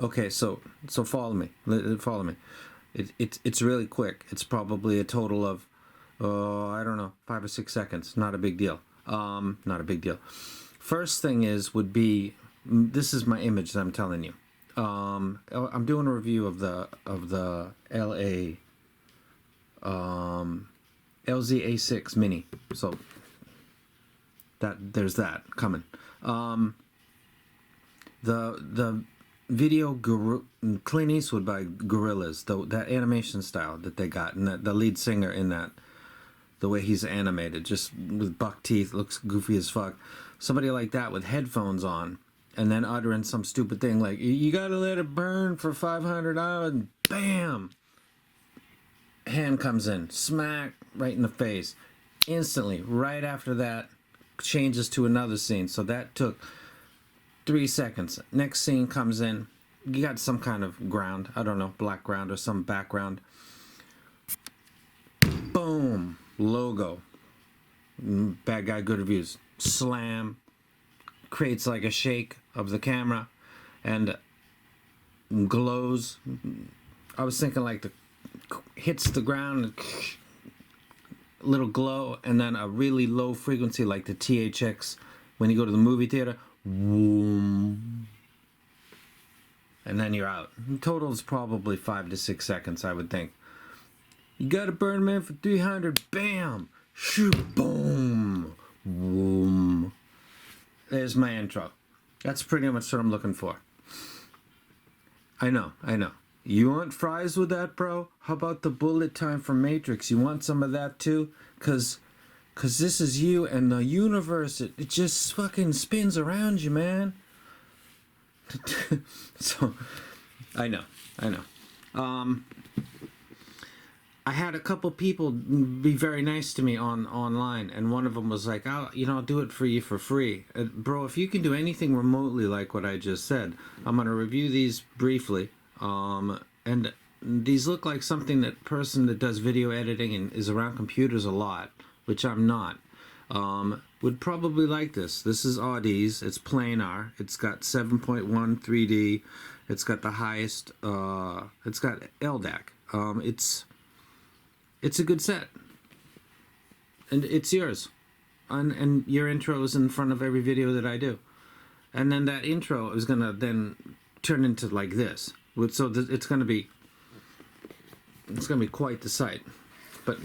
Okay, so follow me. Follow me. It's really quick. It's probably a total of, I don't know, 5 or 6 seconds. Not a big deal. Not a big deal. First thing would be, this is my image that I'm telling you. I'm doing a review of the LA LZ-A6 Mini. So there's that coming. The video Clint Eastwood by Gorillaz, that animation style that they got, and the lead singer in that, the way he's animated, just with buck teeth, looks goofy as fuck. Somebody like that with headphones on, and then uttering some stupid thing like, you gotta let it burn for $500, and bam! Hand comes in, smack, right in the face. Instantly, right after that, changes to another scene. So that took 3 seconds. Next scene comes in. You got some kind of ground. I don't know, black ground or some background. Boom. Logo. Bad guy, good reviews. Slam. Creates like a shake of the camera. And glows. I was thinking like hits the ground. Little glow. And then a really low frequency like the THX when you go to the movie theater. Boom. And then you're out. In total is probably 5 to 6 seconds, I would think. You gotta burn man for 300. Bam. Shoot. Boom. Boom. There's my intro. That's pretty much what I'm looking for. I know. You want fries with that, bro? How about the bullet time from Matrix? You want some of that too? Cause this is you and the universe. It just fucking spins around you, man. So, I know. I had a couple people be very nice to me online, and one of them was like, I'll do it for you for free. Bro, if you can do anything remotely like what I just said, I'm going to review these briefly. And these look like something that person that does video editing and is around computers a lot, which I'm not, would probably like this. This is Audi's. It's planar. It's got 7.1 3D. It's got the highest, it's got LDAC. It's a good set. And it's yours. And your intro is in front of every video that I do. And then that intro is going to then turn into like this. So it's going to be quite the sight. But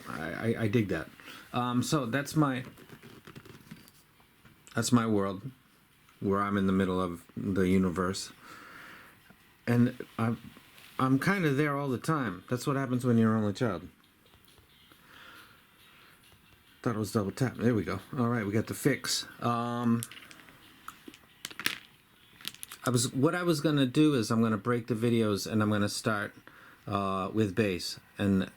I dig that. So that's my world, where I'm in the middle of the universe, and I'm kind of there all the time. That's what happens when you're an only child. Thought it was double tap. There we go. All right, we got the fix. What I was gonna do is I'm gonna break the videos and I'm gonna start with bass, and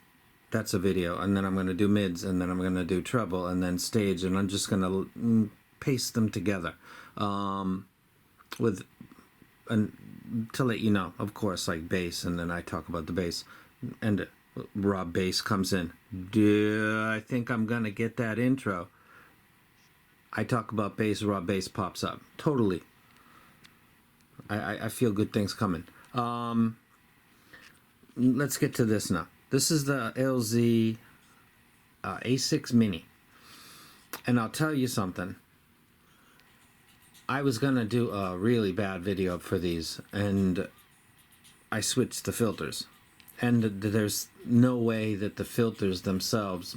that's a video, and then I'm gonna do mids, and then I'm gonna do treble, and then stage, and I'm just gonna paste them together to let you know, of course, like bass, and then I talk about the bass, and raw bass comes in. I think I'm gonna get that intro. I talk about bass, raw bass pops up. Totally. I feel good things coming. Let's get to this now. This is the LZ A6 Mini. And I'll tell you something. I was going to do a really bad video for these, and I switched the filters. And there's no way that the filters themselves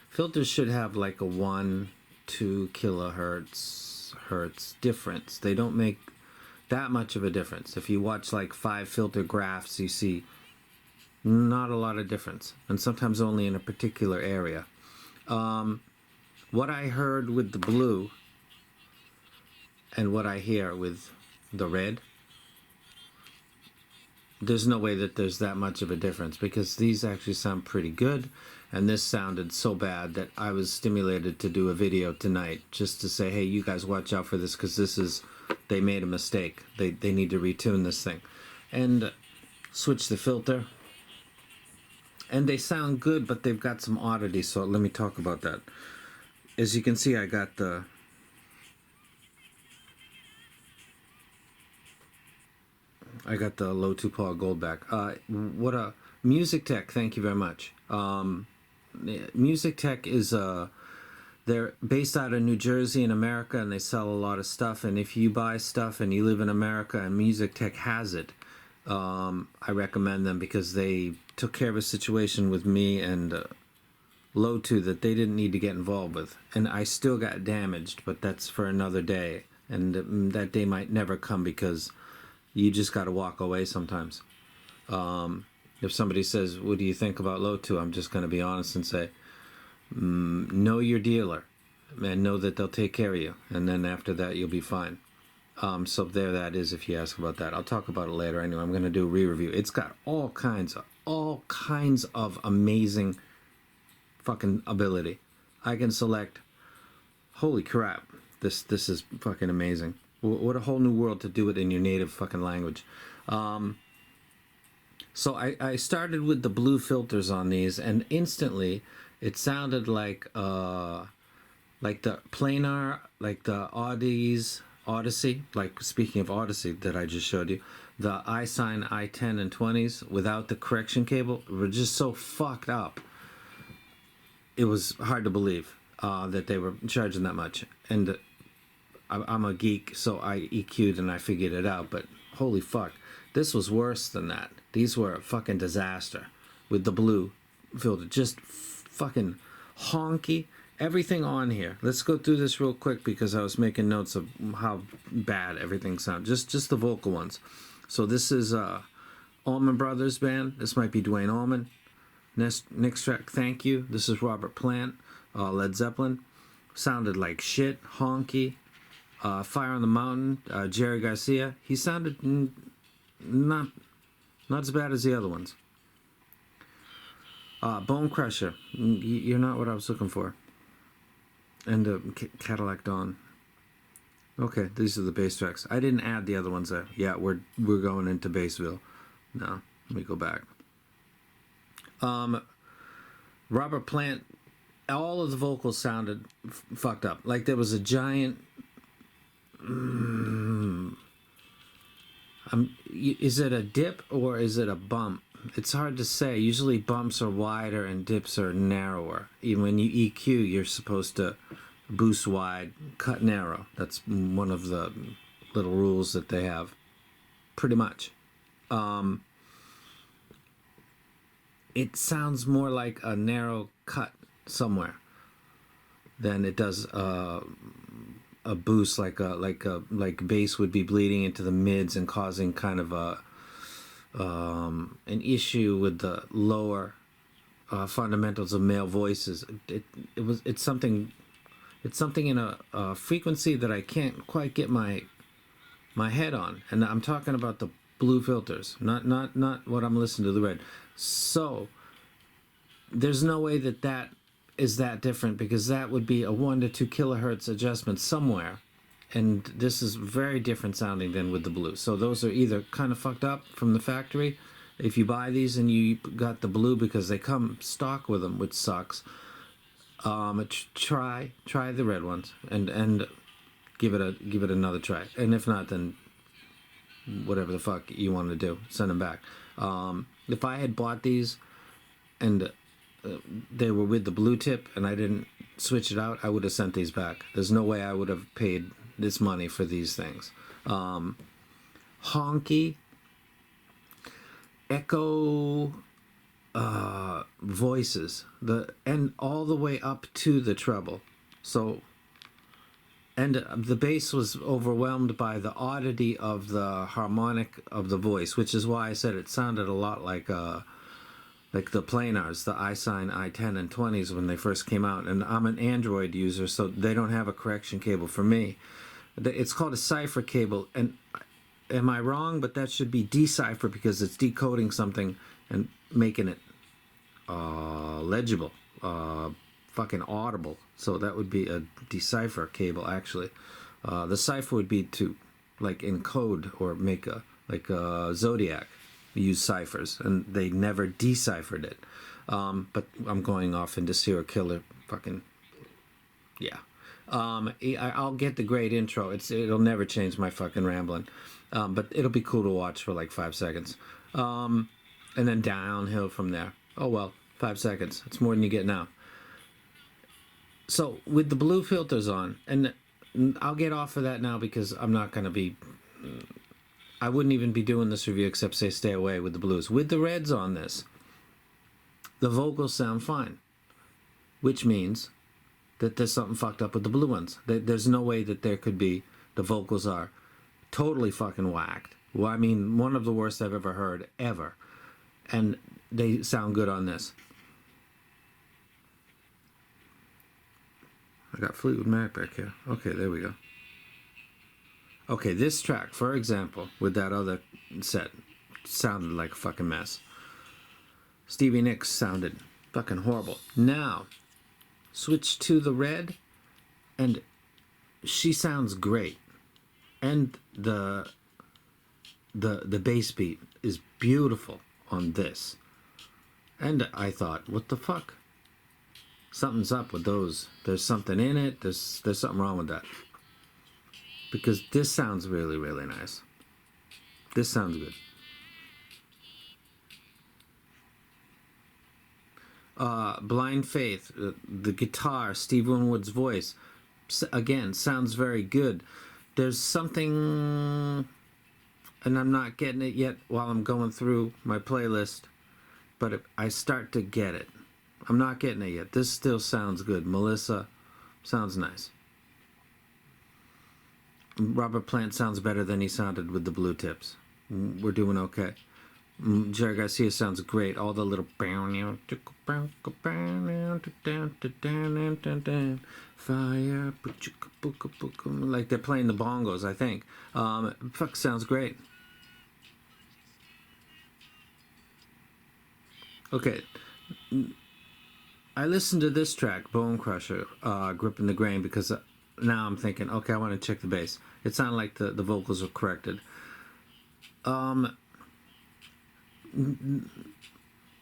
filters should have like a 1-2 kilohertz difference. They don't make that much of a difference. If you watch like 5 filter graphs, you see not a lot of difference, and sometimes only in a particular area. What I heard with the blue and what I hear with the red, there's no way that there's that much of a difference, because these actually sound pretty good, and this sounded so bad that I was stimulated to do a video tonight just to say, hey, you guys watch out for this, because they made a mistake. They need to retune this thing. And switch the filter. And they sound good, but they've got some oddities, so let me talk about that. As you can see, I got the I got the low 2 Paul gold back. What a Music Tech. Thank you very much. Music Tech is they're based out of New Jersey in America, and they sell a lot of stuff. And if you buy stuff and you live in America and Music Tech has it, I recommend them because they took care of a situation with me and Low 2 that they didn't need to get involved with. And I still got damaged, but that's for another day. And that day might never come because you just got to walk away sometimes. If somebody says, what do you think about Low 2? I'm just going to be honest and say, know your dealer and know that they'll take care of you. And then after that, you'll be fine. So there that is if you ask about that. I'll talk about it later anyway. I'm going to do a re-review. It's got all kinds of amazing fucking ability. I can select, holy crap, this is fucking amazing. What a whole new world to do it in your native fucking language. So I started with the blue filters on these, and instantly it sounded like the planar, like the Odyssey, like speaking of Odyssey that I just showed you, the iSign i10 and 20s without the correction cable were just so fucked up. It was hard to believe that they were charging that much. And I'm a geek, so I EQ'd and I figured it out, but holy fuck. This was worse than that. These were a fucking disaster with the blue filter. Just fucking honky. Everything on here. Let's go through this real quick because I was making notes of how bad everything sounds. Just the vocal ones. So this is Allman Brothers Band. This might be Dwayne Allman. Next track, Thank You. This is Robert Plant. Led Zeppelin. Sounded like shit. Honky. Fire on the Mountain. Jerry Garcia. He sounded not as bad as the other ones. Bone Crusher. You're not what I was looking for. And Cadillac Dawn. Okay, these are the bass tracks. I didn't add the other ones there. Yeah, we're going into Bassville. No, let me go back. Robert Plant. All of the vocals sounded fucked up. Like there was a giant. Is it a dip or is it a bump? It's hard to say. Usually bumps are wider and dips are narrower. Even when you EQ, you're supposed to boost wide, cut narrow. That's one of the little rules that they have. Pretty much. It sounds more like a narrow cut somewhere than it does a boost like bass would be bleeding into the mids and causing kind of an issue with the lower fundamentals of male voices. It's something in a frequency that I can't quite get my head on, and I'm talking about the blue filters, not what I'm listening to the red. So there's no way that is that different, because that would be a 1 to 2 kilohertz adjustment somewhere. And this is very different sounding than with the blue. So those are either kind of fucked up from the factory. If you buy these and you got the blue because they come stock with them, which sucks, try the red ones and give it another try. And if not, then whatever the fuck you want to do, send them back. If I had bought these and they were with the blue tip and I didn't switch it out, I would have sent these back. There's no way I would have paid this money for these things. Honky, echo voices, and all the way up to the treble. So, and the bass was overwhelmed by the oddity of the harmonic of the voice, which is why I said it sounded a lot like the planars, the iSign i10 and 20s when they first came out. And I'm an Android user, so they don't have a correction cable for me. It's called a cipher cable, and am I wrong? But that should be decipher because it's decoding something and making it legible, fucking audible. So that would be a decipher cable, actually. The cipher would be to like encode or make a Zodiac. Use ciphers, and they never deciphered it. But I'm going off into serial killer fucking, yeah. I'll get the great intro. It'll never change my fucking rambling, but it'll be cool to watch for like 5 seconds, and then downhill from there. Oh well, 5 seconds. It's more than you get now. So with the blue filters on, and I'll get off of that now because I'm not going to be... I wouldn't even be doing this review except say stay away with the blues. With the reds on this, the vocals sound fine, which means that there's something fucked up with the blue ones. There's no way that there could be... The vocals are totally fucking whacked. Well, I mean, one of the worst I've ever heard, ever. And they sound good on this. I got Fleetwood Mac back here. Okay, there we go. Okay, this track, for example, with that other set, sounded like a fucking mess. Stevie Nicks sounded fucking horrible. Now, switch to the red, and she sounds great. And the bass beat is beautiful on this. And I thought, what the fuck? Something's up with those. There's something in it. There's something wrong with that. Because this sounds really, really nice. This sounds good. Blind Faith, the guitar, Steve Winwood's voice, again, sounds very good. There's something, and I'm not getting it yet while I'm going through my playlist, but I start to get it. I'm not getting it yet. This still sounds good. Melissa sounds nice. Robert Plant sounds better than he sounded with the blue tips. We're doing okay. Jerry Garcia sounds great. All the little fire, like they're playing the bongos, I think. Fuck, sounds great. Okay. I listened to this track, Bone Crusher, Gripping the Grain, because now I'm thinking, okay, I want to check the bass. It sounded like the vocals were corrected. They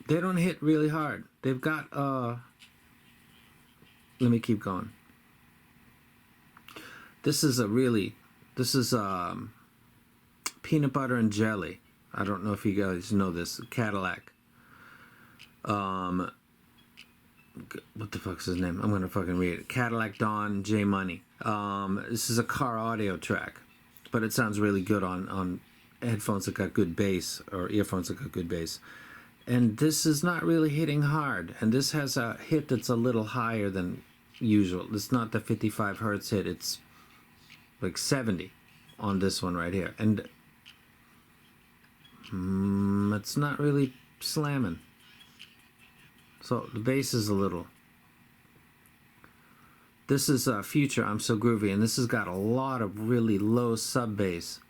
don't hit really hard. They've got, let me keep going. This is Peanut Butter and Jelly. I don't know if you guys know this. Cadillac. What the fuck's his name? I'm gonna fucking read it. Cadillac Don J Money. This is a car audio track, but it sounds really good on headphones that got good bass, or earphones that got good bass. And this is not really hitting hard, and this has a hit that's a little higher than usual. It's not the 55 hertz hit, it's like 70 on this one right here, and it's not really slamming. So the bass is a little... This is Future, I'm So Groovy, and this has got a lot of really low sub bass,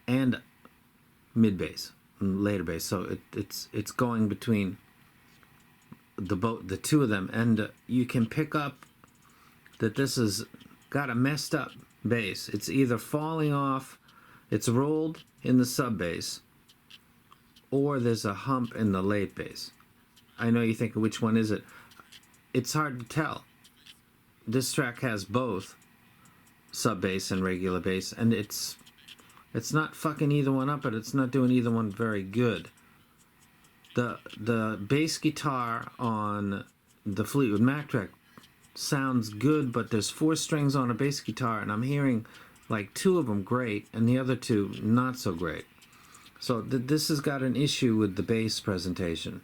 and mid bass, and later bass. So it's going between the two of them, and you can pick up that this has got a messed up bass. It's either falling off, it's rolled in the sub bass, or there's a hump in the late bass. I know you're thinking, which one is it? It's hard to tell. This track has both sub bass and regular bass, and it's not fucking either one up, but it's not doing either one very good. The bass guitar on the Fleetwood Mac track sounds good, but there's 4 strings on a bass guitar, and I'm hearing like 2 of them great, and the other 2 not so great. So this has got an issue with the bass presentation.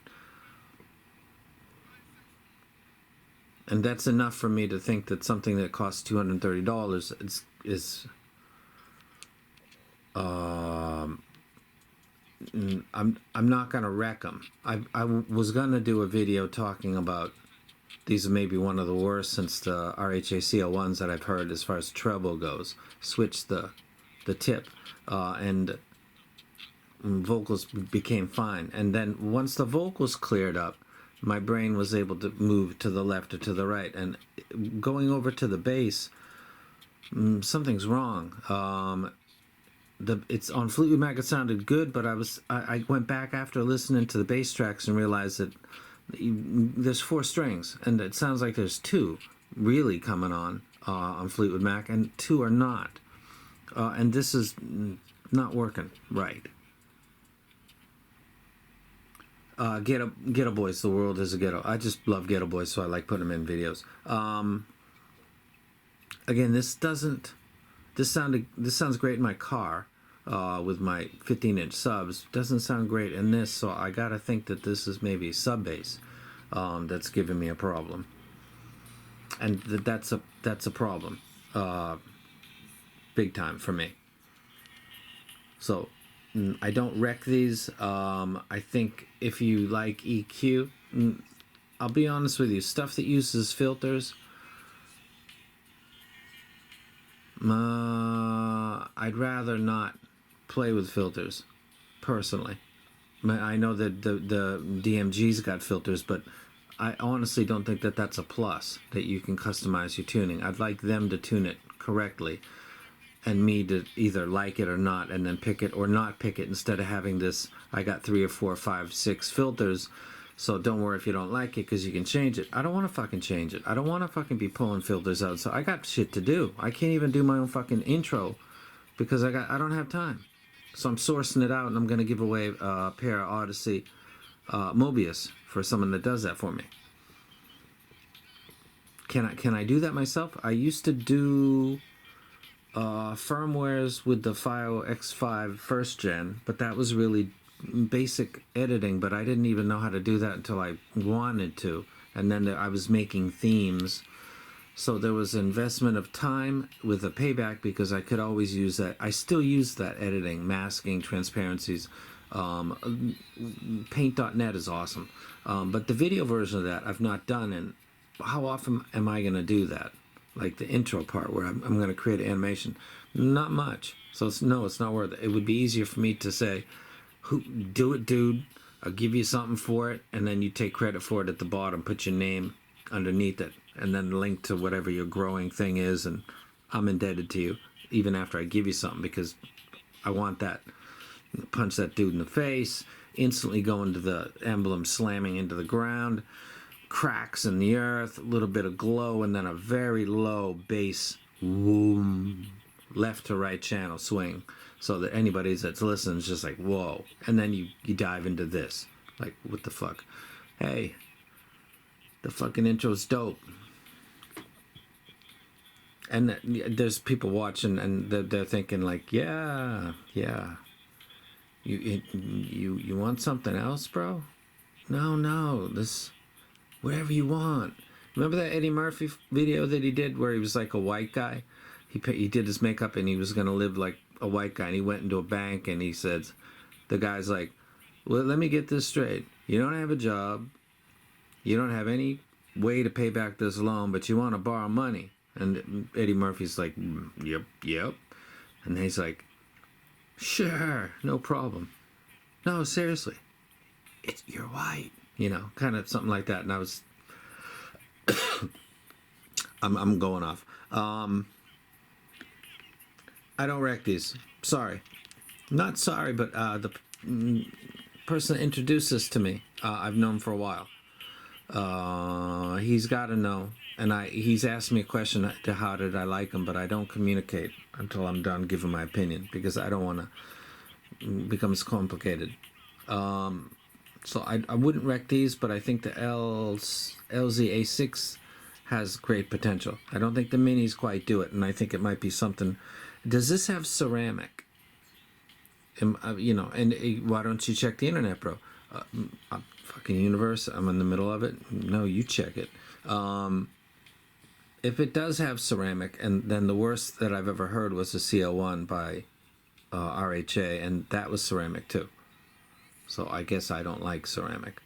And that's enough for me to think that something that costs $230 is I'm not gonna wreck them. I was gonna do a video talking about these are maybe one of the worst since the RHACL1s that I've heard as far as treble goes. Switch the tip, and vocals became fine. And then once the vocals cleared up, my brain was able to move to the left or to the right. And going over to the bass, something's wrong. It's on Fleetwood Mac. It sounded good, but I went back after listening to the bass tracks and realized that there's 4 strings, and it sounds like there's 2. really coming on Fleetwood Mac, and 2 are not. And this is not working right. Ghetto Boys, The World is a Ghetto. I just love Ghetto Boys, so I like putting them in videos. Again, this sounds great in my car with my 15-inch subs. Doesn't sound great in this, so I gotta think that this is maybe sub bass that's giving me a problem, and that's a problem, big time for me. So I don't wreck these. I think if you like EQ, I'll be honest with you, stuff that uses filters, I'd rather not play with filters, personally. I know that the DMG's got filters, but I honestly don't think that that's a plus, that you can customize your tuning. I'd like them to tune it correctly, and me to either like it or not, and then pick it or not pick it, instead of having this, I got 3 or 4 or 5, 6 filters, so don't worry if you don't like it, because you can change it. I don't want to fucking change it. I don't want to fucking be pulling filters out, so I got shit to do. I can't even do my own fucking intro, because I don't have time. So I'm sourcing it out, and I'm going to give away a pair of Odyssey Mobius for someone that does that for me. Can I do that myself? I used to do firmwares with the FiO X5 first gen, but that was really basic editing, but I didn't even know how to do that until I wanted to, and then I was making themes, so there was investment of time with a payback, because I could always use that. I still use that editing, masking, transparencies. Paint.net is awesome, but the video version of that I've not done, and how often am I going to do that? Like the intro part where I'm going to create an animation, not much. So it's not worth it. It would be easier for me to say, do it, dude, I'll give you something for it, and then you take credit for it at the bottom, put your name underneath it, and then link to whatever your growing thing is, and I'm indebted to you even after I give you something, because I want that. Punch that dude in the face, instantly go into the emblem slamming into the ground, cracks in the earth, a little bit of glow, and then a very low bass, boom, left to right channel swing, so that anybody that's listening is just like, whoa. And then you dive into this, like, what the fuck? Hey, the fucking intro's dope. And there's people watching, and they're thinking like, yeah. You want something else, bro? No, this, wherever you want. Remember that Eddie Murphy video that he did where he was like a white guy? He did his makeup, and he was going to live like a white guy, and he went into a bank, and he said, the guy's like, well, let me get this straight. You don't have a job. You don't have any way to pay back this loan, but you want to borrow money. And Eddie Murphy's like, yep. And he's like, sure, no problem. No, seriously, you're white, kind of something like that. And I was, I'm going off. I don't wreck these. Sorry, not sorry, but the person that introduced this to me, I've known for a while. He's got to know, and he's asked me a question to how did I like him, but I don't communicate until I'm done giving my opinion, because I don't want to become complicated. So I wouldn't wreck these, but I think the LZ-A6 has great potential. I don't think the minis quite do it, and I think it might be something. Does this have ceramic? And why don't you check the internet, bro? Fucking universe, I'm in the middle of it. No, you check it. If it does have ceramic, and then the worst that I've ever heard was the CL1 by RHA, and that was ceramic too. So I guess I don't like ceramic.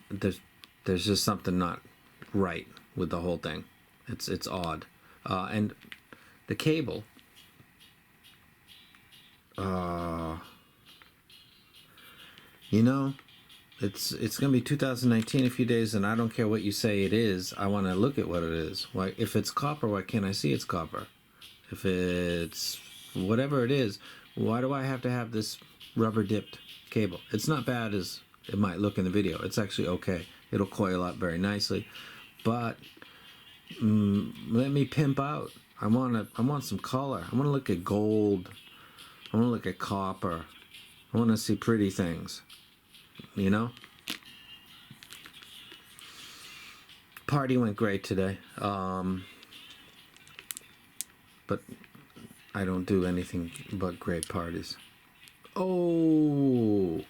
There's just something not right with the whole thing. It's odd. And the cable, it's gonna be 2019 in a few days, and I don't care what you say it is. I want to look at what it is. Why, if it's copper, why can't I see it's copper? If it's whatever it is, why do I have to have this rubber dipped cable? It's not bad as it might look in the video. It's actually okay. It'll coil up very nicely, but Let me pimp out. I want some color. I want to look at gold. I want to look at copper. I want to see pretty things. You know? Party went great today. But I don't do anything but great parties. Oh,